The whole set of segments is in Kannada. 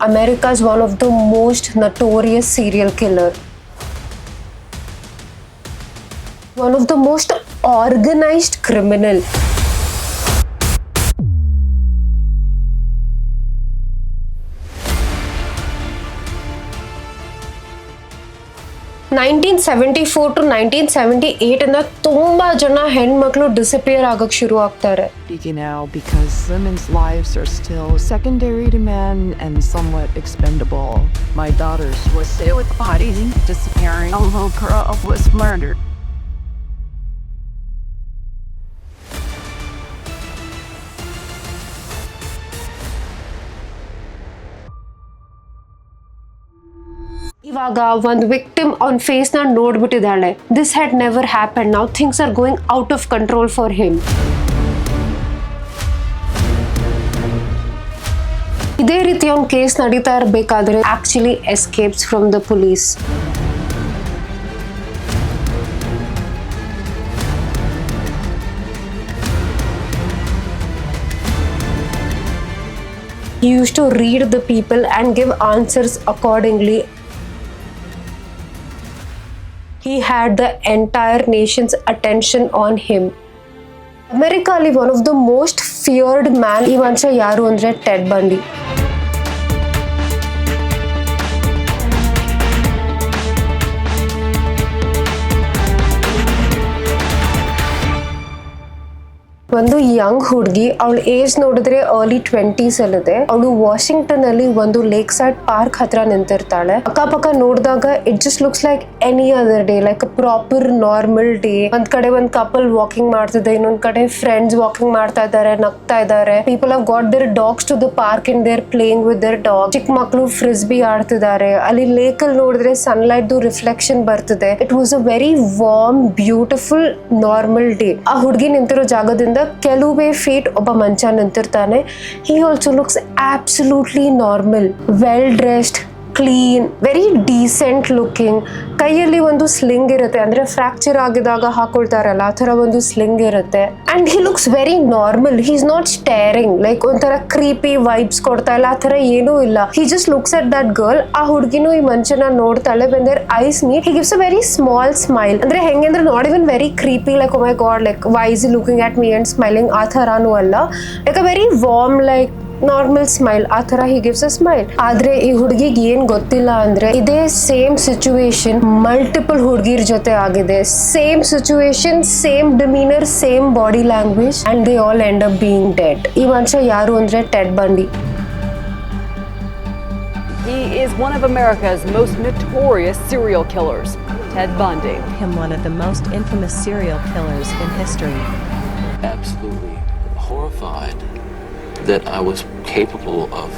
America is one of the most notorious serial killer. One of the most organized criminal. (1974 to 1978) ಇಂದ ತುಂಬಾ ಜನ ಹೆಣ್ಮಕ್ಳು ಡಿಸಪಿಯರ್ ಆಗಕ್ ಶುರು ಆಗ್ತಾರೆ. Now because women's lives are still secondary to men and somewhat expendable. My daughters was still with bodies disappearing. A little girl was murdered. ಇವಾಗ ಒಂದು ವಿಕ್ಟಿಮ್ ಅವನ್ ಫೇಸ್ ನ ನೋಡ್ಬಿಟ್ಟಿದ್ದಾಳೆ. This had never happen. Now things are going out of control for him. ಇದೇ ರೀತಿ ಅವ್ನ ಕೇಸ್ ನಡೀತಾ ಇರಬೇಕಾದ್ರೆ actually escapes from the police. He used to read the people and give answers accordingly. He had the entire nation's attention on him. America ali one of the most feared man ಈ ಮನುಷ್ಯ ಯಾರು ಅಂದ್ರೆ ಟೆಡ್ ಬಂಡಿ. ಒಂದು ಯಂಗ್ ಹುಡುಗಿ, ಅವಳ ಏಜ್ ನೋಡಿದ್ರೆ ಅರ್ಲಿ 20s ಅಲ್ಲಿದೆ. ಅವಳು ವಾಷಿಂಗ್ಟನ್ ಅಲ್ಲಿ ಒಂದು ಲೇಕ್ ಸೈಡ್ ಪಾರ್ಕ್ ಹತ್ರ ನಿಂತಿರ್ತಾಳೆ. ಅಕ್ಕಪಕ್ಕ ನೋಡಿದಾಗ it just looks like any other day, like a proper normal day. ಒಂದ್ ಕಡೆ ಒಂದ್ ಕಪಲ್ ವಾಕಿಂಗ್ ಮಾಡ್ತಿದೆ, ಇನ್ನೊಂದ್ ಕಡೆ ಫ್ರೆಂಡ್ಸ್ ವಾಕಿಂಗ್ ಮಾಡ್ತಾ ಇದ್ದಾರೆ, ನಗ್ತಾ ಇದ್ದಾರೆ. People have got their dogs to the park and they're playing with their dog. ಚಿಕ್ಕ ಮಕ್ಕಳು ಫ್ರಿಸ್ಬಿ ಆಡ್ತಿದ್ದಾರೆ. ಅಲ್ಲಿ ಲೇಕ್ ಅಲ್ಲಿ ನೋಡಿದ್ರೆ ಸನ್ಲೈಟ್ ರಿಫ್ಲೆಕ್ಷನ್ ಬರ್ತಿದೆ. It was a very warm beautiful normal day. ಆ ಹುಡುಗಿ ನಿಂತಿರೋ ಜಾಗದಿಂದ ಕೆಲವೇ ಫೀಟ್ ಒಬ್ಬ ಮನುಷ್ಯ ನಿಂತಿರ್ತಾನೆ. He also looks absolutely normal, well dressed, clean, very decent looking. ಕೈಯಲ್ಲಿ ಒಂದು ಸ್ಲಿಂಗ್ ಇರುತ್ತೆ, ಅಂದ್ರೆ ಫ್ರಾಕ್ಚರ್ ಆಗಿದಾಗ ಹಾಕೊಳ್ತಾರಲ್ಲ ಆ ತರ ಒಂದು ಸ್ಲಿಂಗ್ ಇರುತ್ತೆ. And he looks very normal. He is not staring like ಒಂಥರ ಕ್ರೀಪಿ ವೈಬ್ಸ್ ಕೊಡ್ತಾ ಇಲ್ಲ, ಆ ತರ ಏನೂ ಇಲ್ಲ. He just looks at that girl. ಆ ಹುಡುಗಿನೂ ಈ ಮನುಷ್ಯನ ನೋಡ್ತಾಳೆ. When their eyes meet he gives a very small smile. ಅಂದ್ರೆ ಹೆಂಗಂದ್ರೆ not even very creepy like oh my God like why is he looking at me and smiling, ಆ ಥರಾನು ಅಲ್ಲ. Like a very warm like normal smile, ಆ ತರ ಹಿ ಗಿವ್ಸ್ ಅ ಸ್ಮೈಲ್. ಆದ್ರೆ ಈ ಹುಡುಗಿಗೆ ಏನ್ ಗೊತ್ತಿಲ್ಲ ಅಂದ್ರೆ ಇದೇ ಸೇಮ್ ಸಿಚುವೇಶನ್ ಮಲ್ಟಿಪಲ್ ಹುಡುಗಿರ್ ಜೊತೆ ಆಗಿದೆ. Same situation, same demeanour, same body language, and they all end up being dead. ಈ ಮನುಷ್ಯ ಯಾರು ಅಂದ್ರೆ ಟೆಡ್ ಬಂಡಿ. He is one of America's most notorious serial killers, Ted Bundy. Him one of the most infamous serial killers in history. Absolutely horrified that I was capable of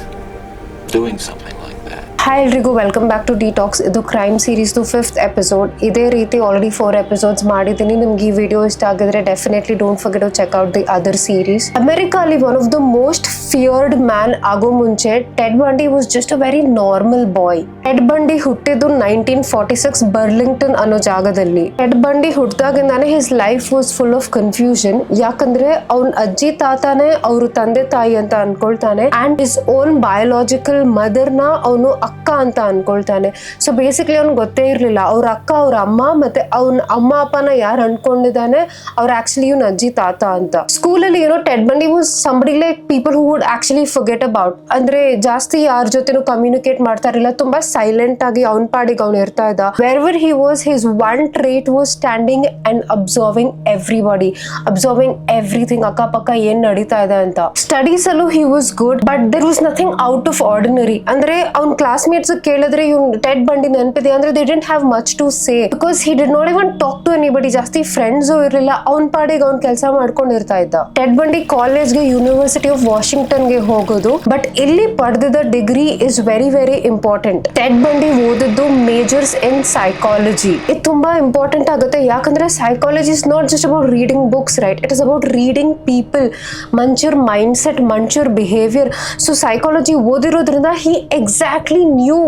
doing something like that. Hi ಎಲ್ರಿಗೂ, ವೆಲ್ಕಮ್ ಬ್ಯಾಕ್ ಟು ಡಿಟಾಕ್ಸ್. ಇದು ಕ್ರೈಮ್ ಸೀರೀಸ್ 5th ಎಪಿಸೋಡ್. ಇದೇ ರೀತಿ ಆಲ್ರೆಡಿ 4 ಎಪಿಸೋಡ್ಸ್ ಮಾಡಿದ್ದೀನಿ. ನಿಮ್ಗೆ ಈ ವಿಡಿಯೋ ಇಷ್ಟ ಆಗಿದ್ರೆ definitely don't forget to check out the other series. America ಅಲ್ಲಿ one of the most feared man ಆಗೋ ಮುಂಚೆ Ted Bundy was just a very normal boy. Ted Bundy ಹುಟ್ಟಿದ್ದು 1946 ಬರ್ಲಿಂಗ್ಟನ್ ಅನ್ನೋ ಜಾಗದಲ್ಲಿ. ಟೆಡ್ ಬಂಡಿ ಹುಟ್ಟಿದಾಗಿಂದಾನೆ his life was full of confusion. ಯಾಕಂದ್ರೆ ಅವ್ನ ಅಜ್ಜಿ ತಾತಾನೆ ಅವ್ರ ತಂದೆ ತಾಯಿ ಅಂತ ಅನ್ಕೊಳ್ತಾನೆ, and his own biological mother ನ ಅವನು ಅಕ್ಕ ಅಂತ ಅನ್ಕೊಳ್ತಾನೆ. ಸೊ ಬೇಸಿಕ್ಲಿ ಅವ್ನ್ ಗೊತ್ತೇ ಇರ್ಲಿಲ್ಲ ಅವ್ರ ಅಕ್ಕ, ಅವ್ರ ಅಮ್ಮ, ಮತ್ತೆ ಅವ್ನ ಅಮ್ಮ ಅಪ್ಪನ ಯಾರು ಅನ್ಕೊಂಡಿದ್ದಾನೆ ಅವ್ರ ಆಕ್ಚುಲಿ ಇವ್ನ ಅಜ್ಜಿ ತಾತ ಅಂತ. ಸ್ಕೂಲಲ್ಲಿ ಏನೋ Ted Bundy was somebody like people who would actually forget about. ಅಂದ್ರೆ ಜಾಸ್ತಿ ಯಾರ ಜೊತೆನೂ ಕಮ್ಯುನಿಕೇಟ್ ಮಾಡ್ತಾ ಇರಲಿಲ್ಲ. ತುಂಬಾ ಸೈಲೆಂಟ್ ಆಗಿ ಅವ್ನ ಪಾಡಿಗೆ ಅವ್ನು ಇರ್ತಾ ಇದ್ದ. Wherever he was, his one trait was standing and observing everybody, observing everything, ಅಕ್ಕಪಕ್ಕ ಏನ್ ನಡೀತಾ ಇದೆ ಅಂತ. ಸ್ಟಡೀಸ್ ಅಲ್ಲೂ he was good, but there was nothing out of ordinary. ಅಂದ್ರೆ ಅವ್ನ ಕ್ಲಾಸ್ಮೇಟ್ಸ್ ಕೇಳಿದ್ರೆ ಇವ್ನು ಟೆಡ್ ಬಂಡಿ ನೆನಪಿದೆ ಅಂದ್ರೆ they didn't have much to say, because he did not even talk to anybody. ಜಾಸ್ತಿ ಫ್ರೆಂಡ್ಸು ಇರಲಿಲ್ಲ. ಅವ್ನ ಪಾಡಿಗೆ ಅವ್ನ ಕೆಲಸ ಮಾಡ್ಕೊಂಡಿರ್ತಾ ಇದ್ದ. ಟೆಡ್ ಬಂಡಿ ಕಾಲೇಜ್ಗೆ ಯೂನಿವರ್ಸಿಟಿ ಆಫ್ ವಾಷಿಂಗ್ಟನ್ಗೆ ಹೋಗೋದು, ಬಟ್ ಇಲ್ಲಿ ಪಡೆದಿದ್ದ degree is very very important. Ted ಬಂಡಿ ಓದಿದ್ದು ಮೇಜರ್ಸ್ ಇನ್ ಸೈಕಾಲಜಿ. ಇದು ತುಂಬಾ ಇಂಪಾರ್ಟೆಂಟ್ ಆಗುತ್ತೆ. ಯಾಕಂದ್ರೆ psychology is not just about reading books, right? It is about reading people, ಮನುಷ್ಯರ್ ಮೈಂಡ್ ಸೆಟ್, ಮನುಷ್ಯರ್ ಬಿಹೇವಿಯರ್. ಸೊ ಸೈಕಾಲಜಿ ಓದಿರೋದ್ರಿಂದ he exactly knew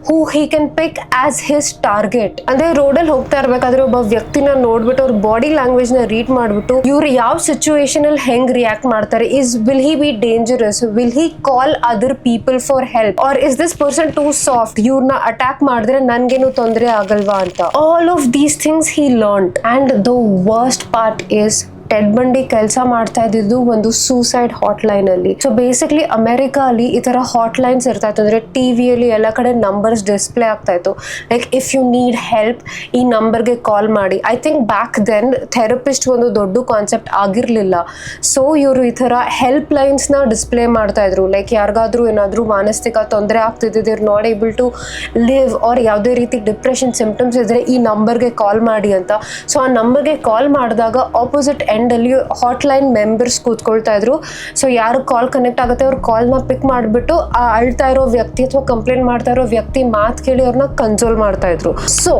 who he can pick as his target. ಅಂದ್ರೆ ರೋಡಲ್ಲಿ ಹೋಗ್ತಾ ಇರ್ಬೇಕಾದ್ರೆ ಒಬ್ಬ ವ್ಯಕ್ತಿನ ನೋಡ್ಬಿಟ್ಟು ಅವ್ರ ಬಾಡಿ ಲ್ಯಾಂಗ್ವೇಜ್ ನ ರೀಡ್ ಮಾಡ್ಬಿಟ್ಟು ಇವ್ರು ಯಾವ ಸಿಚುವೇಶನ್ ಅಲ್ಲಿ ಹೆಂಗ್ ರಿಯಾಕ್ಟ್ ಮಾಡ್ತಾರೆ, will he be dangerous, will he call other people for help, or is this person too soft, ಇವ್ರನ್ನ ಅಟ್ಯಾಕ್ ಮಾಡಿದ್ರೆ ನನ್ಗೇನು ತೊಂದರೆ ಆಗಲ್ವಾ ಅಂತ. all of these things he learned. and the worst part is Ted ಬಂಡಿ ಕೆಲಸ ಮಾಡ್ತಾ ಇದ್ದಿದ್ದು ಒಂದು ಸೂಸೈಡ್ ಹಾಟ್ಲೈನ್ ಅಲ್ಲಿ. ಸೊ ಬೇಸಿಕ್ಲಿ ಅಮೆರಿಕಾ ಅಲ್ಲಿ ಈ ತರ ಹಾಟ್ಲೈನ್ಸ್ ಇರ್ತಾ ಇತ್ತು, ಅಂದ್ರೆ ಟಿವಿಯಲ್ಲಿ ಎಲ್ಲ ಕಡೆ ನಂಬರ್ಸ್ ಡಿಸ್ಪ್ಲೇ ಆಗ್ತಾ ಇತ್ತು, like if you need help ಈ ನಂಬರ್ಗೆ ಕಾಲ್ ಮಾಡಿ. I think back then therapist ಒಂದು ದೊಡ್ಡ ಕಾನ್ಸೆಪ್ಟ್ ಆಗಿರ್ಲಿಲ್ಲ. ಸೊ ಇವರು ಈ ತರ ಹೆಲ್ಪ್ ಲೈನ್ಸ್ ನ ಡಿಸ್ಪ್ಲೇ ಮಾಡ್ತಾ ಇದ್ರು, ಲೈಕ್ ಯಾರಿಗಾದ್ರೂ ಏನಾದ್ರೂ ಮಾನಸಿಕ ತೊಂದರೆ ಆಗ್ತಿದ್ದಿದ್ದು, not able to live or ಯಾವುದೇ ರೀತಿ ಡಿಪ್ರೆಷನ್ ಸಿಂಪ್ಟಮ್ಸ್ ಇದ್ರೆ ಈ ನಂಬರ್ಗೆ ಕಾಲ್ ಮಾಡಿ ಅಂತ. ಸೊ ಆ ನಂಬರ್ಗೆ ಕಾಲ್ ಮಾಡಿದಾಗ ಆಪೋಸಿಟ್ ಅಲ್ಲಿ ಹಾಟ್ಲೈನ್ ಮೆಂಬರ್ಸ್ ಕೂತ್ಕೊಳ್ತಾ ಇದ್ರು. ಸೊ ಯಾರು ಕಾಲ್ ಕನೆಕ್ಟ್ ಆಗುತ್ತೆ ಅವ್ರ ಕಾಲ್ನ ಪಿಕ್ ಮಾಡಿಬಿಟ್ಟು ಆ ಅಳ್ತಾ ಇರೋ ವ್ಯಕ್ತಿ ಅಥವಾ ಕಂಪ್ಲೇಂಟ್ ಮಾಡ್ತಾ ಇರೋ ವ್ಯಕ್ತಿ ಮಾತು ಕೇಳಿ ಅವ್ರನ್ನ ಕನ್ಸೋಲ್ ಮಾಡ್ತಾ ಇದ್ರು. So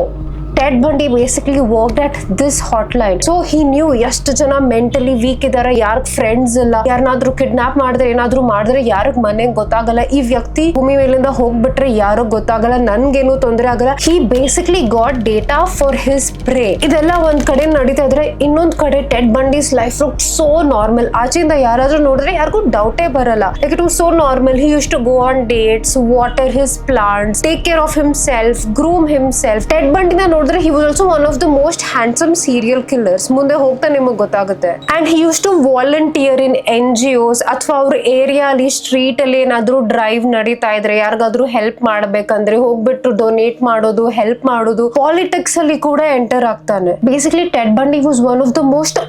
Ted Bundy basically worked at this hotline. So he knew ಎಷ್ಟು ಜನ ಮೆಂಟಲಿ ವೀಕ್ ಇದಾರೆ, ಯಾರಿಗ್ ಫ್ರೆಂಡ್ಸ್ ಇಲ್ಲ, ಯಾರನ್ನಾದ್ರೂ ಕಿಡ್ನಾಪ್ ಮಾಡಿದ್ರೆ ಏನಾದ್ರೂ ಮಾಡಿದ್ರೆ ಯಾರಿಗ್ ಮನೆಗೆ ಗೊತ್ತಾಗಲ್ಲ, ಈ ವ್ಯಕ್ತಿ ಭೂಮಿ ಮೇಲಿಂದ ಹೋಗ್ಬಿಟ್ರೆ ಯಾರಿಗ್ ಗೊತ್ತಾಗಲ್ಲ, ನನ್ಗೇನು ತೊಂದರೆ ಆಗಲ್ಲ. he basically got data for his prey. ಇದೆಲ್ಲ ಒಂದ್ ಕಡೆ ನಡೀತಾ ಇದ್ರೆ ಇನ್ನೊಂದ್ ಕಡೆ Ted Bundy's life look so normal. ಆಚೆಯಿಂದ ಯಾರಾದ್ರೂ ನೋಡಿದ್ರೆ ಯಾರಿಗೂ ಡೌಟೇ ಬರಲ್ಲ. Like it was so normal. he used to go on dates, water his plants, take care of himself, groom himself. Ted ಬಂಡಿನ ನೋಡಿದ್ರೆ he was also one of the most handsome serial killers. ಮುಂದೆ ಹೋಗ್ತಾ ನಿಮಗೆ ಗೊತ್ತಾಗುತ್ತೆ. and he used to volunteer in NGOs ಅಥವಾ ಅವ್ರ ಏರಿಯಾ ಅಲ್ಲಿ ಸ್ಟ್ರೀಟ್ ಅಲ್ಲಿ ಏನಾದ್ರೂ ಡ್ರೈವ್ ನಡೀತಾ ಇದ್ರೆ ಯಾರಿಗಾದ್ರೂ ಹೆಲ್ಪ್ ಮಾಡ್ಬೇಕಂದ್ರೆ ಹೋಗ್ಬಿಟ್ಟು ಡೊನೇಟ್ ಮಾಡೋದು, ಹೆಲ್ಪ್ ಮಾಡೋದು. ಪಾಲಿಟಿಕ್ಸ್ ಅಲ್ಲಿ ಕೂಡ ಎಂಟರ್ ಆಗ್ತಾನೆ. Basically Ted Bundy was one of the most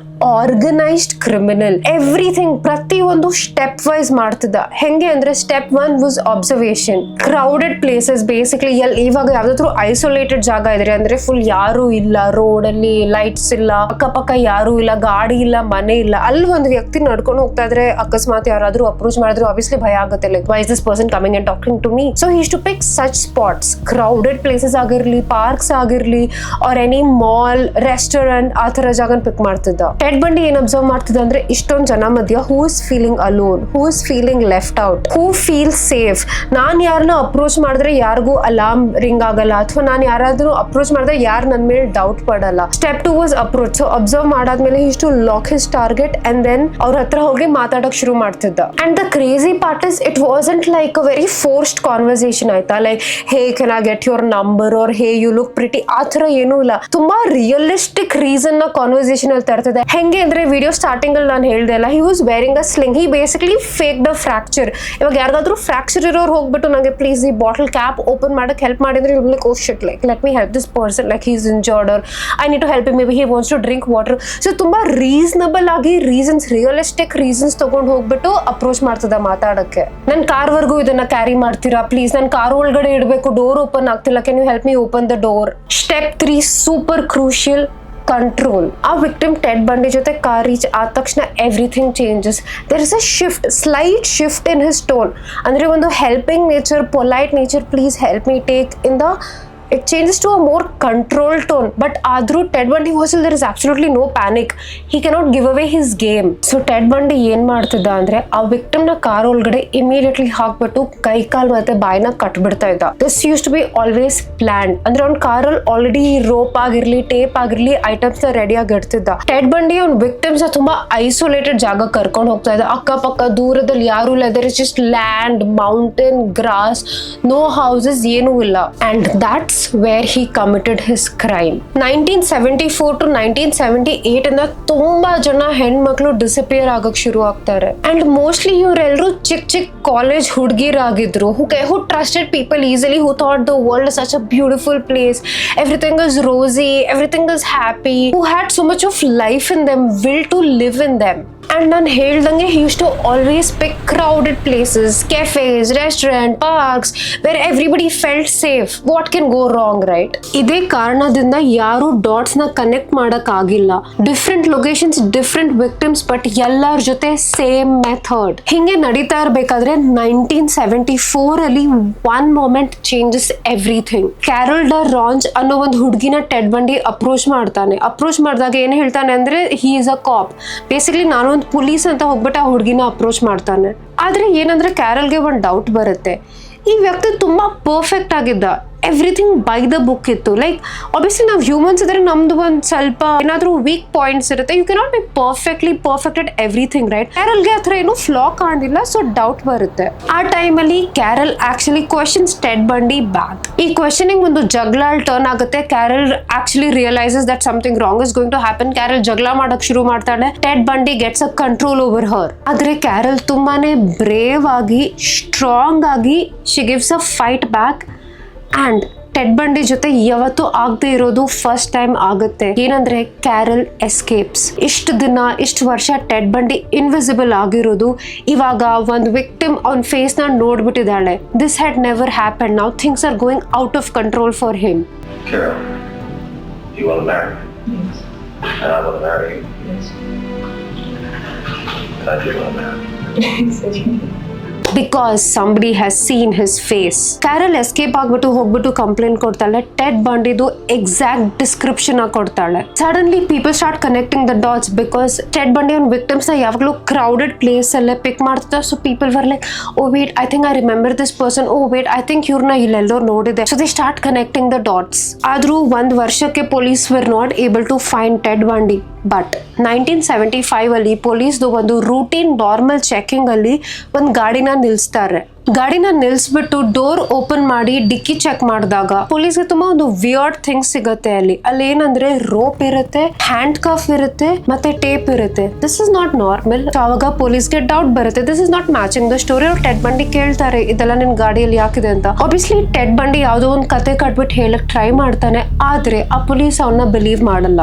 organised criminal. Everything ಪ್ರತಿ ಒಂದು ಸ್ಟೆಪ್ ವೈಸ್ ಮಾಡ್ತಿದ್ದ. ಹೆಂಗೆ ಅಂದ್ರೆ step 1 was observation. Crowded places, basically ಇವಾಗ ಯಾವ್ದಾದ್ರು ಐಸೋಲೇಟೆಡ್ ಜಾಗ ಇದ್ರೆ ಅಂದ್ರೆ ಫುಲ್ ಯಾರು ಇಲ್ಲ, ರೋಡ್ ಅಲ್ಲಿ ಲೈಟ್ಸ್ ಇಲ್ಲ, ಅಕ್ಕಪಕ್ಕ ಯಾರು ಇಲ್ಲ, ಗಾಡಿ ಇಲ್ಲ, ಮನೆ ಇಲ್ಲ, ಅಲ್ಲಿ ಒಂದು ವ್ಯಕ್ತಿ ನಡ್ಕೊಂಡು ಹೋಗ್ತಾ ಇದ್ರೆ ಅಕಸ್ಮಾತ್ ಯಾರಾದ್ರೂ ಅಪ್ರೋಚ್ ಮಾಡಿದ್ರು ಆಬ್ವಿಯಸ್ಲಿ ಭಯ ಆಗುತ್ತೆ, like why is this person coming and talking to me. So he use to pick such spots, crowded places ಆಗಿರ್ಲಿ, ಪಾರ್ಕ್ಸ್ ಆಗಿರ್ಲಿ, ಆರ್ ಎನಿ ಮಾಲ್, ರೆಸ್ಟೋರೆಂಟ್, ಆ ತರ ಜಾಗನ ಪಿಕ್ ಮಾಡ್ತಿದ್ದ. ಟೆಡ್ ಬಂಡಿ ಏನ್ ಅಬ್ಸರ್ವ್ ಮಾಡ್ತಿದ್ದ ಅಂದ್ರೆ ಇಷ್ಟೊಂದ್ ಜನ ಮಧ್ಯ who is feeling alone, who is feeling left out, who feel safe. ನಾನ್ ಯಾರನ್ನ ಅಪ್ರೋಚ್ ಮಾಡಿದ್ರೆ ಯಾರಿಗೂ ಅಲಾರ್ಮ್ ರಿಂಗ್ ಆಗಲ್ಲ, ಅಥವಾ ನಾನು ಯಾರಾದ್ರೂ ಅಪ್ರೋಚ್ ಮಾಡಿದ್ರೆ ಯಾರು ನನ್ ಮೇಲೆ ಡೌಟ್ ಪಡಲ್ಲ. Step 2 was approach. So observe ಮಾಡಾದ್ಮೇಲೆ he used to lock his target and then ಅವ್ರ ಹತ್ರ ಹೋಗಿ ಮಾತಾಡಕ್ ಶುರು ಮಾಡ್ತಿದ್ದ. and the crazy part is it wasn't like a very forced conversation ಆಯ್ತಾ, like hey can I get your number or hey you look pretty, ಆ ತರ ಏನೂ ಇಲ್ಲ. ತುಂಬಾ ರಿಯಲಿಸ್ಟಿಕ್ ರೀಸನ್ ನ ಕಾನ್ವರ್ಸೇಷನ್ ಅಲ್ಲಿ ತರ್ತಿದೆ. ಹೆಂಗೆ ಅಂದ್ರೆ ವಿಡಿಯೋ ಸ್ಟಾರ್ಟಿಂಗ್ ಅಲ್ಲಿ ನಾನು ಹೇಳ್ದೆ ಅಲ್ಲ, he was wearing a sling. he basically faked a fracture. ಇವಾಗ ಯಾರಿಗಾದ್ರೂ ಫ್ರಾಕ್ಚರ್ ಇರೋರು ಹೋಗ್ಬಿಟ್ಟು ನಂಗೆ ಪ್ಲೀಸ್ ಈ ಬಾಟಲ್ ಕ್ಯಾಪ್ ಓಪನ್ ಮಾಡಕ್ ಹೆಲ್ಪ್ ಮಾಡಿದ್ರೆ you'll be like oh shit, like let me help this person, like he's injured or I need to help him, maybe he wants to drink water. So ತುಂಬಾ ರೀಸನಬಲ್ ಆಗಿ ರೀಸನ್ಸ್, ರಿಯಲಿಸ್ಟಿಕ್ ರೀಸನ್ಸ್ ತಗೊಂಡು ಹೋಗ್ಬಿಟ್ಟು ಅಪ್ರೋಚ್ ಮಾಡ್ತದ ಮಾತಾಡಕ್ಕೆ. ನನ್ ಕಾರ್ ವರ್ಗೂ ಇದನ್ನ ಕ್ಯಾರಿ ಮಾಡ್ತೀರಾ ಪ್ಲೀಸ್, ನನ್ ಕಾರ್ ಒಳಗಡೆ ಇಡಬೇಕು, ಡೋರ್ ಓಪನ್ ಆಗ್ತಿಲ್ಲ, can you help me open the door. Step 3 super crucial, control. ಆ ವಿಕ್ಟಿಮ್ ಟೆಡ್ ಬಂಡಿ ಜೊತೆ ಕಾರ್ ರೀಚ್ ಆದ ತಕ್ಷಣ everything changes. There is a shift, slight shift in his tone. ಅಂದ್ರೆ ಒಂದು helping nature, polite nature, please help me take, in the it changes to a more controlled tone. But ಆದ್ರೂ ಟೆಡ್ ಬಂಡಿ ವಾಸಲ್ there is absolutely no panic. He cannot give away his game. So Ted ಬಂಡಿ ಏನ್ ಮಾಡ್ತಿದ್ದ ಅಂದ್ರೆ ಆ ವಿಕ್ಟಿಮ್ ನ ಕಾರ್ ಒಳಗಡೆ ಇಮಿಡಿಯೇಟ್ಲಿ ಹಾಕ್ಬಿಟ್ಟು ಕೈ ಕಾಲ್ ಮತ್ತೆ ಬಾಯಿನ ಕಟ್ಬಿಡ್ತಾ ಇದ್ದ. This use to be always planned. ಅಂದ್ರೆ ಅವ್ನ ಕಾರಲ್ಲಿ ಆಲ್ರೆಡಿ ರೋಪ್ ಆಗಿರ್ಲಿ, ಟೇಪ್ ಆಗಿರ್ಲಿ, ಐಟಮ್ಸ್ ನ ರೆಡಿ ಆಗಿ ಇಡ್ತಿದ್ದ. ಟೆಡ್ ಬಂಡಿ ಅವ್ನ ವಿಕ್ಟಿಮ್ಸ್ ತುಂಬಾ ಐಸೋಲೇಟೆಡ್ ಜಾಗ ಕರ್ಕೊಂಡು ಹೋಗ್ತಾ ಇದ್ದ. ಅಕ್ಕಪಕ್ಕ ದೂರದಲ್ಲಿ ಯಾರು ಇಲ್ಲ, there is just land, mountain, grass, no houses, ಏನೂ ಇಲ್ಲ. and that's where he committed his crime. 1974 to 1978 ಇಂದ ತುಂಬಾ ಜನ ಹೆಣ್ಮಕ್ಳು ಡಿಸಪಿಯರ್ ಆಗಕ್ ಶುರು ಆಗ್ತಾರೆ. ಅಂಡ್ ಮೋಸ್ಟ್ಲಿ ಇವರೆಲ್ಲರೂ ಚಿಕ್ಕ ಚಿಕ್ಕ college ಹುಡುಗಿರಾಗಿದ್ರು, who trusted people easily, who thought the world is such a beautiful place, everything is rosy, everything is happy, who had so much of life in them, will to live in them. And ನಾನು ಹೇಳ್ದಂಗೆ he used to always pick crowded places, cafes, restaurant, parks, where everybody felt safe. What can go wrong, right? ಇದೇ ಕಾರಣದಿಂದ ಯಾರು ಡಾಟ್ಸ್ ನ ಕನೆಕ್ಟ್ ಮಾಡಕ್ ಆಗಿಲ್ಲ. Different locations, different victims, but ಎಲ್ಲರ ಜೊತೆ ಸೇಮ್ ಮೆಥಡ್. ಹಿಂಗೆ ನಡೀತಾ ಇರ್ಬೇಕಾದ್ರೆ 1974 ಅಲ್ಲಿ one moment changes everything. Carol ಡ ರಾಂಜ್ ಅನ್ನೋ ಒಂದು ಹುಡುಗಿನ ಟೆಡ್ ಬಂಡಿ ಅಪ್ರೋಚ್ ಮಾಡ್ತಾನೆ. ಅಪ್ರೋಚ್ ಮಾಡಿದಾಗ ಏನ್ ಹೇಳ್ತಾನೆ ಅಂದ್ರೆ he is a cop. Basically ನಾನು ಪೊಲೀಸ್ ಅಂತ ಹೋಗ್ಬಿಟ್ಟು ಆ ಹುಡುಗಿನ ಅಪ್ರೋಚ್ ಮಾಡ್ತಾನೆ. ಆದ್ರೆ ಏನಂದ್ರೆ ಕ್ಯಾರಲ್ಗೆ ಒಂದು ಡೌಟ್ ಬರುತ್ತೆ, ಈ ವ್ಯಕ್ತಿ ತುಂಬಾ ಪರ್ಫೆಕ್ಟ್ ಆಗಿದ್ದ, ಎವ್ರಿಥಿಂಗ್ ಬೈ ದ ಬುಕ್ ಇತ್ತು. ಲೈಕ್ ಆಬ್ವಿಯಸ್ಲಿ ನಾವು ಹ್ಯೂಮನ್ಸ್ ಇದ್ರೆ ನಮ್ದು ಒಂದು ಸ್ವಲ್ಪ ಏನಾದ್ರೂ ವೀಕ್ ಪಾಯಿಂಟ್ಸ್ ಇರುತ್ತೆ. You cannot be perfect at everything, right? ಕ್ಯಾರಲ್ಗೆ ಹತ್ರ ಏನು ಫ್ಲಾ ಕಾಣಿಲ್ಲ, ಸೊ ಡೌಟ್ ಬರುತ್ತೆ. ಆ ಟೈಮಲ್ಲಿ Carol actually questions Ted Bundy back. ಈ ಕ್ವೆಶನಿಂಗ್ ಒಂದು ಜಗಳ ಟರ್ನ್ ಆಗುತ್ತೆ. Carol actually realises that something wrong is going to happen. Carol ಜಗಳ ಮಾಡಕ್ ಶುರು ಮಾಡ್ತಾಳೆ. Ted Bundy gets a control over ಹರ್. ಆದ್ರೆ ಕ್ಯಾರಲ್ ತುಂಬಾನೇ ಬ್ರೇವ್ ಆಗಿ, ಸ್ಟ್ರಾಂಗ್ ಆಗಿ, she gives a fight back. And Ted Bundy ಜೊತೆ ಯಾವತ್ತೂ ಆಗದೆ ಇರೋದು ಫಸ್ಟ್ ಟೈಮ್ ಆಗುತ್ತೆ. ಏನಂದ್ರೆ ಕ್ಯಾರಲ್ ಎಸ್ಕೇಪ್ಸ್. ಇಷ್ಟು ವರ್ಷ ಟೆಡ್ ಬಂಡಿ ಇನ್ವಿಸಿಬಲ್ ಆಗಿರೋದು, ಇವಾಗ ಒಂದು ವಿಕ್ಟಿಮ್ ಅವ್ನ ಫೇಸ್ ನ ನೋಡ್ಬಿಟ್ಟಿದ್ದಾಳೆ. This had never happen. Now things are going out of control for him. Carol, you want to marry? Yes. And I want to marry you? Yes. I do want to marry you. Because somebody has seen his face. Carol escape ಆಗ್ಬಿಟ್ಟು ಹೋಗ್ಬಿಟ್ಟು ಕಂಪ್ಲೇಂಟ್ ಕೊಡ್ತಾಳೆ. ಟೆಡ್ ಬಂಡಿದು ಎಕ್ಸಾಕ್ಟ್ ಡಿಸ್ಕ್ರಿಪ್ಷನ್ ಕೊಡ್ತಾಳೆ. Suddenly people start connecting the dots because Ted ಬಂಡಿ ಅವ್ನ ವಿಕ್ಟಿಮ್ಸ್ ನ ಯಾವಾಗಲೂ ಕ್ರೌಡೆಡ್ ಪ್ಲೇಸ್ ಅಲ್ಲೇ ಪಿಕ್ ಮಾಡ್ತಾ. So people were like, oh wait, I think I remember this person. Oh wait, I think ಇವ್ರನ್ನ ಇಲ್ಲೆಲ್ಲೋ ನೋಡಿದೆ. So they start connecting the dots. ಆದ್ರೂ ಒಂದ್ ವರ್ಷಕ್ಕೆ police were not able to find Ted Bundy. But 1975 ಅಲ್ಲಿ ಪೊಲೀಸ್ದು ಒಂದು ರೂಟೀನ್ ನಾರ್ಮಲ್ ಚೆಕಿಂಗ್ ಅಲ್ಲಿ ಒಂದು ಗಾಡಿನ ನಿಲ್ಸ್ಬಿಟ್ಟು ಡೋರ್ ಓಪನ್ ಮಾಡಿ ಡಿಕ್ಕಿ ಚೆಕ್ ಮಾಡಿದಾಗ ಪೊಲೀಸ್ಗೆ ತುಂಬಾ ಒಂದು ವಿಯರ್ಡ್ ಥಿಂಗ್ಸ್ ಸಿಗುತ್ತೆ. ಅಲ್ಲಿ ಏನಂದ್ರೆ ರೋಪ್ ಇರುತ್ತೆ, ಹ್ಯಾಂಡ್ ಕಫ್ ಇರುತ್ತೆ, ಮತ್ತೆ ಟೇಪ್ ಇರುತ್ತೆ. This is not normal. ಅವಾಗ ಪೊಲೀಸ್ಗೆ ಡೌಟ್ ಬರುತ್ತೆ, this is not matching the story. ಅವ್ರು ಟೆಡ್ ಬಂಡಿ ಕೇಳ್ತಾರೆ, ಇದೆಲ್ಲ ನಿನ್ ಗಾಡಿಯಲ್ಲಿ ಯಾಕಿದೆ ಅಂತ. ಆಬ್ವಿಯಸ್ಲಿ ಟೆಡ್ ಬಂಡಿ ಯಾವ್ದೋ ಒಂದು ಕತೆ ಕಟ್ಬಿಟ್ಟು ಹೇಳಕ್ ಟ್ರೈ ಮಾಡ್ತಾನೆ. ಆದ್ರೆ ಆ ಪೊಲೀಸ್ ಅವನ್ನ ಬಿಲೀವ್ ಮಾಡಲ್ಲ.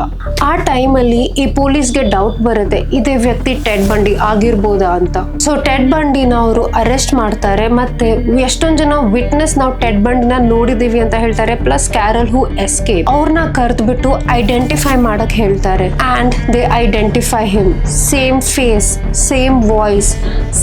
ಆ ಟೈಮ್ ಅಲ್ಲಿ ಈ ಪೊಲೀಸ್ಗೆ ಡೌಟ್ ಬರುತ್ತೆ, ಇದೇ ವ್ಯಕ್ತಿ ಟೆಡ್ ಬಂಡಿ ಆಗಿರ್ಬೋದಾ ಅಂತ. ಸೊ ಟೆಡ್ ಬಂಡಿನ ಅವರು ಅರೆಸ್ಟ್ ಮಾಡ್ತಾರೆ. ಮತ್ತೆ ಎಷ್ಟೊಂದ್ ಜನ ವಿಟ್ನೆಸ್ ನಾವು ಟೆಡ್ ಬಂಡಿನ ನೋಡಿದೀವಿ ಅಂತ ಹೇಳ್ತಾರೆ. ಪ್ಲಸ್ ಕ್ಯಾರಲ್ ಹೂ ಎಸ್ಕೇಪ್, ಅವ್ರನ್ನ ಕರೆದ್ಬಿಟ್ಟು ಐಡೆಂಟಿಫೈ ಮಾಡಕ್ ಹೇಳ್ತಾರೆ. And they identify him. Same face, same voice,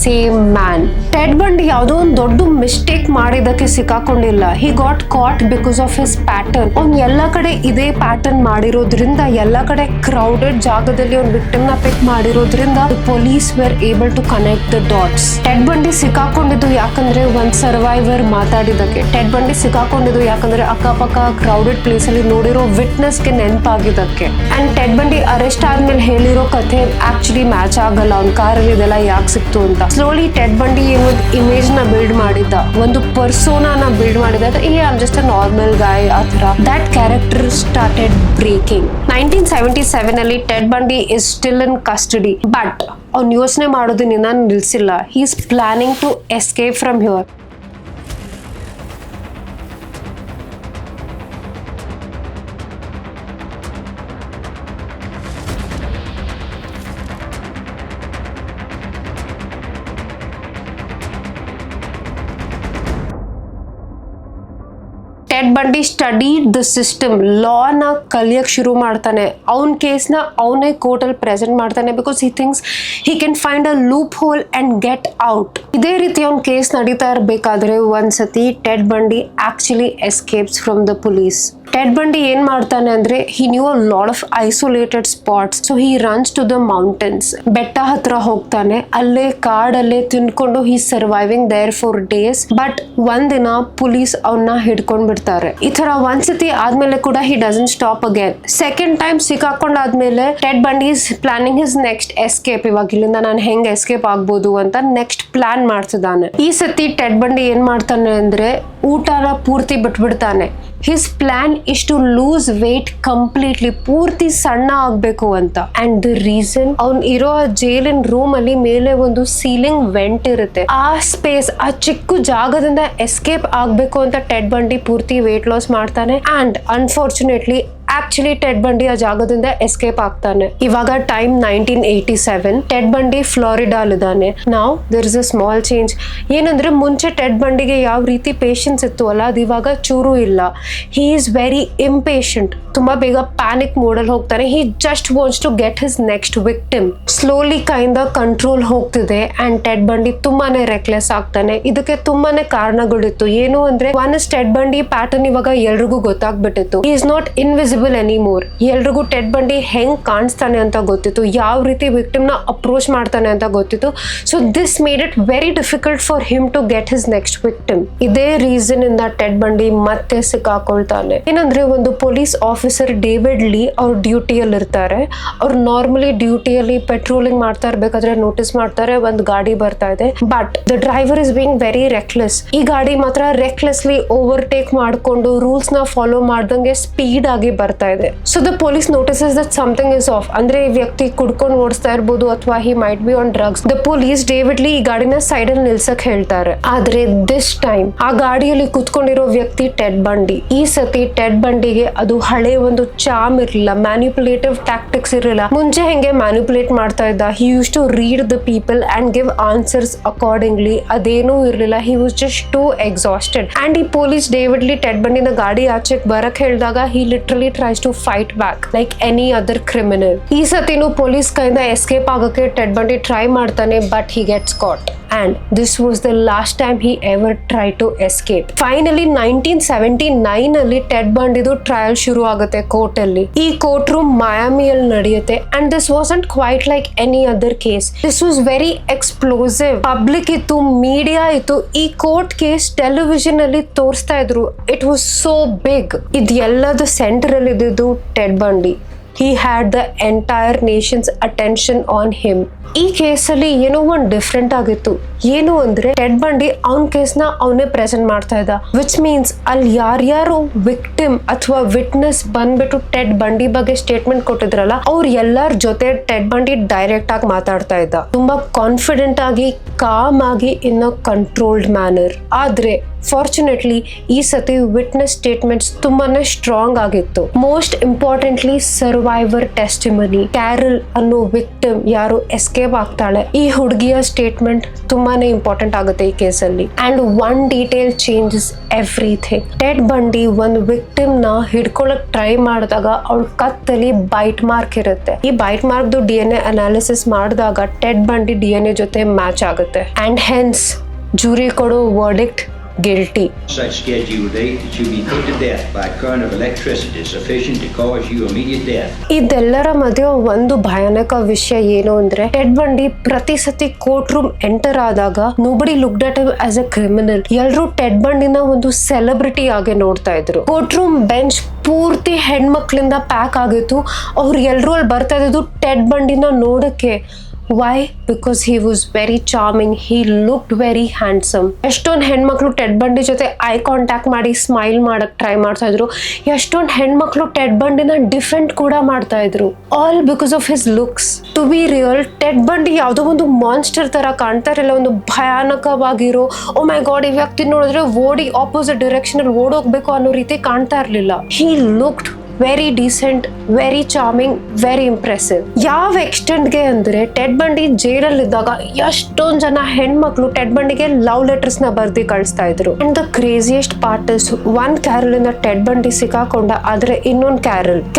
same man. Ted Bundy ಯಾವುದೋ ಒಂದು ದೊಡ್ಡ ಮಿಸ್ಟೇಕ್ ಮಾಡಿದಕ್ಕೆ ಸಿಕ್ಕಾಕೊಂಡಿಲ್ಲ. He got caught because of his pattern. ಅವ್ನು ಎಲ್ಲ ಕಡೆ ಇದೇ ಪ್ಯಾಟರ್ನ್ ಮಾಡಿರೋದ್ರಿಂದ, ಎಲ್ಲ ಕಡೆ ಕ್ರೌಡೆಡ್ ಜಾಗದಲ್ಲಿ ಒಂದು ವಿಕ್ಟಿಮ್ ನ ಪಿಕ್ ಮಾಡಿರೋದ್ರಿಂದ police were able to connect the dots. Ted Bundy ಸಿಕ್ಕಾಕೊಂಡಿದ್ದು ಯಾಕಂದ್ರೆ ಒಂದ್ ಸರ್ವೈವರ್ ಮಾತಾಡಿದಕ್ಕೆ. ಟೆಡ್ ಬಂಡಿ ಸಿಕ್ಕಾಕೊಂಡಿದ್ದು ಯಾಕಂದ್ರೆ ಅಕ್ಕಪಕ್ಕ ಕ್ರೌಡೆಡ್ ಪ್ಲೇಸ್ ಅಲ್ಲಿ ನೋಡಿರೋ ವಿಟ್ನೆಸ್ ಗೆ ನೆನಪಾಗಿದ್ದಕ್ಕೆ. ಅಂಡ್ ಟೆಡ್ ಬಂಡಿ ಅರೆಸ್ಟ್ ಆದ್ಮೇಲೆ ಹೇಳಿರೋ ಕಥೆ ಆಕ್ಚುಲಿ ಮ್ಯಾಚ್ ಆಗಲ್ಲ. ಅವ್ನ ಕಾರಲ್ಲಿ ಇದೆಲ್ಲ ಯಾಕೆ ಸಿಕ್ತು ಅಂತ. ಸ್ಲೋಲಿ ಟೆಡ್ ಬಂಡಿ ಒಂದು ಇಮೇಜ್ ನ ಬಿಲ್ಡ್ ಮಾಡಿದ್ದ, ಒಂದು ಪರ್ಸೋನಾನ ಬಿಲ್ಡ್ ಮಾಡಿದ. I am just a normal guy ಆ ತರ. That character started breaking. 1977 ಅಲ್ಲಿ Ted Bundy is still in custody. But ಅವ್ನು ಯೋಚನೆ ಮಾಡೋದನ್ನ ನಿಲ್ಸಿಲ್ಲ. He is planning to escape from here. Ted Bundy studied the system. ಲಾನ ಕಲಿಯಕ್ ಶುರು ಮಾಡ್ತಾನೆ. ಅವನ ಕೇಸ್ನ ಅವನೇ ಕೋರ್ಟಲ್ಲಿ ಪ್ರೆಸೆಂಟ್ ಮಾಡ್ತಾನೆ. Because he thinks he can find a loophole and get out. ಇದೇ ರೀತಿ ಅವ್ನ ಕೇಸ್ ನಡೀತಾ ಇರಬೇಕಾದ್ರೆ ಒಂದ್ಸತಿ Ted Bundy actually escapes from the police. ಟೆಡ್ ಬಂಡಿ ಏನ್ ಮಾಡ್ತಾನೆ ಅಂದ್ರೆ he knew a lot of isolated spots. So he runs to the mountains. ಬೆಟ್ಟ ಹತ್ರ ಹೋಗ್ತಾನೆ. ಅಲ್ಲೇ ಕಾಡಲ್ಲೇ ತಿನ್ಕೊಂಡು he surviving there for days. But ಒಂದಿನ ಪೊಲೀಸ್ ಅವನ್ನ ಹಿಡ್ಕೊಂಡ್ ಬಿಡ್ತಾರೆ. ಈ ತರ ಒಂದ್ಸತಿ ಆದ್ಮೇಲೆ ಕೂಡ he doesn't stop again. Second time ಸಿಕ್ಕಾಕೊಂಡಾದ್ಮೇಲೆ Ted Bundy is planning his next escape. ಇವಾಗ ಇಲ್ಲಿಂದ ನಾನು ಹೆಂಗ್ ಎಸ್ಕೇಪ್ ಆಗ್ಬೋದು ಅಂತ ನೆಕ್ಸ್ಟ್ ಪ್ಲಾನ್ ಮಾಡ್ತಿದ್ದಾನೆ. ಈ ಸತಿ ಟೆಡ್ ಬಂಡಿ ಏನ್ ಮಾಡ್ತಾನೆ ಅಂದ್ರೆ ಊಟನ ಪೂರ್ತಿ ಬಿಟ್ಬಿಡ್ತಾನೆ. His plan is to lose weight completely. ಪೂರ್ತಿ ಸಣ್ಣ ಆಗ್ಬೇಕು ಅಂತ. ಅಂಡ್ ದ ರೀಸನ್, ಅವ್ನ್ ಇರೋ ಜೈಲಿನ ರೂಮ್ ಅಲ್ಲಿ ಮೇಲೆ ಒಂದು ಸೀಲಿಂಗ್ ವೆಂಟ್ ಇರುತ್ತೆ. ಆ ಸ್ಪೇಸ್, ಆ ಚಿಕ್ಕ ಜಾಗದಿಂದ ಎಸ್ಕೇಪ್ ಆಗ್ಬೇಕು ಅಂತ ಟೆಡ್ ಬಂಡಿ ಪೂರ್ತಿ ವೇಟ್ ಲಾಸ್ ಮಾಡ್ತಾನೆ. ಅಂಡ್ ಅನ್ಫಾರ್ಚುನೇಟ್ಲಿ ಆಕ್ಚುಲಿ ಟೆಡ್ ಬಂಡಿ ಆ ಜಾಗದಿಂದ ಎಸ್ಕೇಪ್ ಆಗ್ತಾನೆ. ಇವಾಗ ಟೈಮ್ 1987. ಟೆಡ್ ಬಂಡಿ ಫ್ಲೋರಿಡಾಲಿದ್ದಾನೆ. ನಾವ್ there is a small change. ಏನಂದ್ರೆ ಮುಂಚೆ ಟೆಡ್ ಬಂಡಿಗೆ ಯಾವ ರೀತಿ ಪೇಷನ್ಸ್ ಇತ್ತು ಅಲ್ಲ, ಅದು ಇವಾಗ ಚೂರು ಇಲ್ಲ. He is very impatient. ತುಂಬಾ ಬೇಗ ಪ್ಯಾನಿಕ್ ಮೋಡಲ್ಲಿ ಹೋಗ್ತಾನೆ. He just wants to get his next victim. Slowly kind control ಹೋಗ್ತಿದೆ. ಅಂಡ್ ಟೆಡ್ ಬಂಡಿ ತುಂಬಾನೇ ರೆಕ್ಲೆಸ್ ಆಗ್ತಾನೆ. ಇದಕ್ಕೆ ತುಂಬಾನೇ ಕಾರಣಗಳಿತ್ತು. ಏನು ಅಂದ್ರೆ one is Ted Bundy pattern ಇವಾಗ ಎಲ್ರಿಗೂ ಗೊತ್ತಾಗ್ಬಿಟ್ಟಿತ್ತು. He is not invisible evil anymore. ಎಲ್ರಿಗೂ ಟೆಡ್ ಬಂಡಿ ಹೆಂಗ್ ಕಾಣಿಸ್ತಾನೆ ಅಂತ ಗೊತ್ತಿತ್ತು, ಯಾವ ರೀತಿ ವಿಕ್ಟಿಮ್ ನ ಅಪ್ರೋಚ್ ಮಾಡ್ತಾನೆ ಅಂತ ಗೊತ್ತಿತ್ತು. So this made it very difficult for him to get his next victim. ಇದೇ ರೀಸನ್ ಇಂದ ಟೆಡ್ ಬಂಡಿ ಮತ್ತೆ ಸಿಕ್ಕಾಕೊಳ್ತಾನೆ. ಏನಂದ್ರೆ ಒಂದು ಪೊಲೀಸ್ ಆಫೀಸರ್ ಡೇವಿಡ್ ಲೀ ಅವ್ರ ಡ್ಯೂಟಿಯಲ್ಲಿ ಇರ್ತಾರೆ. ಅವ್ರು ನಾರ್ಮಲಿ ಡ್ಯೂಟಿಯಲ್ಲಿ ಪೆಟ್ರೋಲಿಂಗ್ ಮಾಡ್ತಾ ಇರ್ಬೇಕಾದ್ರೆ ನೋಟಿಸ್ ಮಾಡ್ತಾರೆ ಒಂದು ಗಾಡಿ ಬರ್ತಾ ಇದೆ. But the driver is being very reckless. ಈ ಗಾಡಿ ಮಾತ್ರ ರೆಕ್ಲೆಸ್ಲಿ ಓವರ್ಟೇಕ್ ಮಾಡ್ಕೊಂಡು ರೂಲ್ಸ್ ನ ಫಾಲೋ ಮಾಡ್ದಂಗೆ ಸ್ಪೀಡ್ ಆಗಿ ಬರ್ತಾ ಇದೆ. So the police notices that something is off. ಅಂದ್ರೆ ಈ ವ್ಯಕ್ತಿ ಕುಡ್ಕೊಂಡು ಓಡಿಸ್ತಾ ಇರ್ಬೋದು ಅಥವಾ he might be on drugs. The police David Lee ಈ ಗಾಡಿನ ಸೈಡ್ ಅಲ್ಲಿ ನಿಲ್ಸಕ್ ಹೇಳ್ತಾರೆ. ಆದ್ರೆ ದಿಸ್ ಟೈಮ್ ಆ ಗಾಡಿಯಲ್ಲಿ ಕುತ್ಕೊಂಡಿರೋ ವ್ಯಕ್ತಿ ಟೆಡ್ ಬಂಡಿ. ಈ ಸತಿ ಟೆಡ್ ಬಂಡಿಗೆ ಅದು ಹಳೆ ಒಂದು ಚಾಮ್ ಇರ್ಲಿಲ್ಲ, ಮ್ಯಾನಿಪುಲೇಟಿವ್ ಟ್ಯಾಕ್ಟಿಕ್ಸ್ ಇರಲಿಲ್ಲ. ಮುಂಚೆ ಹೆಂಗೆ ಮ್ಯಾನಿಪುಲೇಟ್ ಮಾಡ್ತಾ ಇದ್ದ, he use to read the people and give answers accordingly, ಅದೇನೂ ಇರಲಿಲ್ಲ. He was just too exhausted. And ಈ ಪೊಲೀಸ್ ಡೇವಿಡ್ ಲೀ ಟೆಡ್ ಬಂಡಿನ ಗಾಡಿ ಆಚೆಗೆ ಬರಕ್ ಹೇಳಿದಾಗ he literally tries to fight back like any other criminal. ಈ ಸತಿನೂ ಪೊಲೀಸ್ ಕೈಯಿಂದ ಎಸ್ಕೇಪ್ ಆಗಕ್ಕೆ ಟೆಡ್ ಬಂಡಿ ಟ್ರೈ ಮಾಡ್ತಾನೆ, but he gets caught. And this was the last time he ever tried to escape. Finally 1979 ಅಲ್ಲಿ ಟೆಡ್ ಬಂಡಿದು ಟ್ರಯಲ್ ಶುರು ಆಗುತ್ತೆ ಕೋರ್ಟ್ ಅಲ್ಲಿ. ಈ ಕೋರ್ಟ್ ರೂಮ್ ಮಯಾಮಿಯಲ್ಲಿ ನಡೆಯುತ್ತೆ. And this wasn't quite like any other case. This was very explosive. Public ಇತ್ತು, ಮೀಡಿಯಾ ಇತ್ತು. ಈ ಕೋರ್ಟ್ ಕೇಸ್ ಟೆಲಿವಿಷನ್ ಅಲ್ಲಿ ತೋರಿಸ್ತಾ ಇದ್ರು. It was so big. ಇದೆಲ್ಲದ ಸೆಂಟರ್ ಅಲ್ಲಿ ಇದ್ದಿದ್ದು ಟೆಡ್ ಬಂಡಿ. He had the entire nation's attention on him. ಈ ಕೇಸಲ್ಲಿ ಏನೋ ಒಂದು ಡಿಫ್ರೆಂಟ್ ಆಗಿತ್ತು. ಏನು ಅಂದ್ರೆ ಟೆಡ್ ಬಂಡಿ ಅವನ ಕೇಸ್ನ ಅವನೇ ಪ್ರೆಸೆಂಟ್ ಮಾಡ್ತಾ ಇದ್ದ. ವಿಚ್ ಮೀನ್ಸ್ ಅಲ್ಲಿ ಯಾರ್ಯಾರು ವಿಕ್ಟಿಮ್ ಅಥವಾ ವಿಟ್ನೆಸ್ ಬಂದ್ಬಿಟ್ಟು ಟೆಡ್ ಬಂಡಿ ಬಗ್ಗೆ ಸ್ಟೇಟ್ಮೆಂಟ್ ಕೊಟ್ಟಿದ್ರಲ್ಲ, ಅವ್ರ ಎಲ್ಲರ ಜೊತೆ ಟೆಡ್ ಬಂಡಿ ಡೈರೆಕ್ಟ್ ಆಗಿ ಮಾತಾಡ್ತಾ ಇದ್ದ. ತುಂಬಾ ಕಾನ್ಫಿಡೆಂಟ್ ಆಗಿ, ಕಾಮ್ ಆಗಿ, ಇನ್ ಅ ಕಂಟ್ರೋಲ್ಡ್ ಮ್ಯಾನರ್. ಆದ್ರೆ ಫಾರ್ಚುನೇಟ್ಲಿ ಈ ಸತಿ ವಿಟ್ನೆಸ್ ಸ್ಟೇಟ್ಮೆಂಟ್ಸ್ ತುಂಬಾನೇ ಸ್ಟ್ರಾಂಗ್ ಆಗಿತ್ತು. Most importantly survivor testimony. Carol ಅನ್ನೋ ವಿಕ್ಟಿಮ್ ಯಾರು ಎಸ್ಕೇಪ್ ಆಗ್ತಾಳೆ, ಈ ಹುಡುಗಿಯ ಸ್ಟೇಟ್ಮೆಂಟ್ ತುಂಬಾನೇ ಇಂಪಾರ್ಟೆಂಟ್ ಆಗುತ್ತೆ ಈ ಕೇಸಲ್ಲಿ. And one detail changes everything. Ted ಬಂಡಿ ಒಂದು ವಿಕ್ಟಿಮ್ ನ ಹಿಡ್ಕೊಳಕ್ ಟ್ರೈ ಮಾಡಿದಾಗ ಅವಳ ಕತ್ತಲ್ಲಿ ಬೈಟ್ ಮಾರ್ಕ್ ಇರುತ್ತೆ. ಈ ಬೈಟ್ ಮಾರ್ಕ್ DNA ಅನಾಲಿಸಿಸ್ ಮಾಡಿದಾಗ ಟೆಡ್ ಬಂಡಿ DNA ಜೊತೆ ಮ್ಯಾಚ್ ಆಗುತ್ತೆ. ಅಂಡ್ ಹೆನ್ಸ್ ಜೂರಿ ಕೊಡೋ verdict guilty. Such scheduled date that you be put to death by current of electricity sufficient to cause you immediate death. ಇದೆಲ್ಲರ ಮಧ್ಯೆ ಒಂದು ಭಯಾನಕ ವಿಷಯ ಏನು ಅಂದ್ರೆ ಟೆಡ್ ಬಂಡಿ ಪ್ರತಿ ಸತಿ ಕೋರ್ಟ್ ರೂಮ್ ಎಂಟರ್ ಆದಾಗ nobody looked at him as a criminal. ಎಲ್ಲರೂ ಟೆಡ್ ಬಂಡಿನ ಒಂದು ಸೆಲೆಬ್ರಿಟಿ ಆಗಿ ನೋಡ್ತಾ ಇದ್ರು. ಕೋರ್ಟ್ ರೂಮ್ ಬೆಂಚ್ ಪೂರ್ತಿ ಹೆಣ್ಮಕ್ಳಿಂದ ಪ್ಯಾಕ್ ಆಗಿತ್ತು. ಅವ್ರು ಎಲ್ಲರೂ ಅಲ್ಲಿ ಬರ್ತಾ ಇದ್ದು ಟೆಡ್ ಬಂಡಿನ ನೋಡಕ್ಕೆ. Why? Because he was very charming. He looked very handsome. ಎಷ್ಟೊಂದು ಹೆಣ್ಮಕ್ಳು ಟೆಡ್ ಬಂಡಿ ಜೊತೆ ಐ ಕಾಂಟ್ಯಾಕ್ಟ್ ಮಾಡಿ ಸ್ಮೈಲ್ ಮಾಡಕ್ ಟ್ರೈ ಮಾಡ್ತಾ ಇದ್ರು. ಎಷ್ಟೊಂದು ಹೆಣ್ಮಕ್ಳು ಟೆಡ್ ಬಂಡಿನ ಡಿಫೆಂಡ್ ಕೂಡ ಮಾಡ್ತಾ ಇದ್ರು. All because of his looks. To be real, Ted Bundy ಯಾವುದೋ ಒಂದು ಮಾನ್ಸ್ಟರ್ ತರ ಕಾಣ್ತಾ ಇರಲಿಲ್ಲ. ಒಂದು ಭಯಾನಕವಾಗಿರೋ ಓ ಮೈ ಗಾಡ್ ಈ ವ್ಯಕ್ತಿ ನೋಡಿದ್ರೆ ಓಡಿ ಆಪೋಸಿಟ್ ಡೈರೆಕ್ಷನ್ ಅಲ್ಲಿ ಓಡೋಗ್ಬೇಕು ಅನ್ನೋ ರೀತಿ ಕಾಣ್ತಾ ಇರ್ಲಿಲ್ಲ. He looked very decent, very charming, very impressive. ಯಾವ ಎಕ್ಸ್ಟೆಂಟ್ಗೆ ಅಂದ್ರೆ ಟೆಡ್ ಬಂಡಿ ಜೈಲಲ್ಲಿ ಇದ್ದಾಗ ಎಷ್ಟೊಂದ್ ಜನ ಹೆಣ್ಮಕ್ಳು ಟೆಡ್ ಬಂಡಿಗೆ ಲವ್ ಲೆಟರ್ಸ್ ನ ಬರ್ದಿ ಕಳಿಸ್ತಾ ಇದ್ರು. And the craziest part is ಒಂದ್ ಕ್ಯಾರಲ್ ಇಂದ ಟೆಡ್ ಬಂಡಿ ಸಿಕ್ಕಾಕೊಂಡ. ಆದ್ರೆ ಇನ್ನೊಂದ್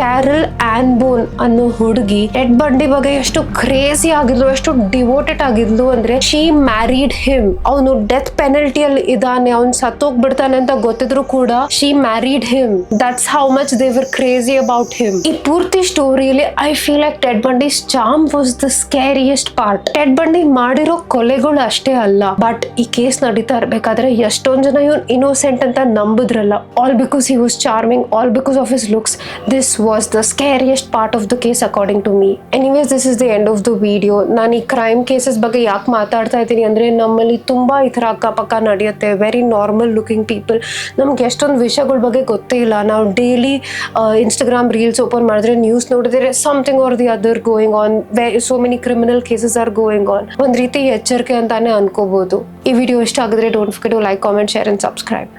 ಕ್ಯಾರಲ್ ಆನ್ಬೋನ್ ಅನ್ನೋ ಹುಡುಗಿ ಟೆಡ್ ಬಂಡಿ ಬಗ್ಗೆ ಎಷ್ಟು ಕ್ರೇಜಿ ಆಗಿದ್ಲು, ಎಷ್ಟು ಡಿವೋಟೆಡ್ ಆಗಿದ್ಲು ಅಂದ್ರೆ ಶಿ ಮ್ಯಾರಿಡ್ ಹಿಮ್. ಅವನು ಡೆತ್ ಪೆನಲ್ಟಿಯಲ್ಲಿ ಇದ್ದಾನೆ, ಅವ್ನು ಸತ್ತೋಗ್ಬಿಡ್ತಾನೆ ಅಂತ ಗೊತ್ತಿದ್ರು ಕೂಡ she married him. That's how much they were crazy about him. ಈ ಪೂರ್ತಿ ಸ್ಟೋರಿಯಲ್ಲಿ I feel like Ted Bundy's charm was the scariest part. Ted Bundy ಮಾಡಿರೋ ಕೊಲೆಗಳು ಅಷ್ಟೇ ಅಲ್ಲ, ಬಟ್ ಈ ಕೇಸ್ ನಡೀತಾ ಇರ್ಬೇಕಾದ್ರೆ ಎಷ್ಟೊಂದ್ ಜನ ಇವನ್ ಇನ್ನೋಸೆಂಟ್ ಅಂತ ನಂಬಿದ್ರಲ್ಲ. All because he was charming, all because of his looks. This was the scariest part of the case according to me. Anyways, this is the end of the video. ನಾನು ಈ ಕ್ರೈಮ್ ಕೇಸಸ್ ಬಗ್ಗೆ ಯಾಕೆ ಮಾತಾಡ್ತಾ ಇದ್ದೀನಿ ಅಂದ್ರೆ ನಮ್ಮಲ್ಲಿ ತುಂಬಾ ಈ ತರ ಅಕ್ಕಪಕ್ಕ ನಡೆಯುತ್ತೆ. Very normal looking people. ನಮ್ಗೆ ಎಷ್ಟೊಂದು ವಿಷಯಗಳ ಬಗ್ಗೆ ಗೊತ್ತೇ ಇಲ್ಲ. ನಾವು ಡೈಲಿ ಇನ್ಸ್ಟಾಗ್ರಾಮ್ ರೀಲ್ಸ್ ಓಪನ್ ಮಾಡಿದ್ರೆ ನ್ಯೂಸ್ ನೋಡಿದ್ರೆ something or the other going on. So many criminal cases are going on. ಒಂದ್ ರೀತಿ ಎಚ್ಚರಿಕೆ ಅಂತಾನೆ ಅನ್ಕೋಬಹುದು. ಈ ವಿಡಿಯೋ ಇಷ್ಟ ಆಗಿದ್ರೆ don't forget to like, comment, share and subscribe.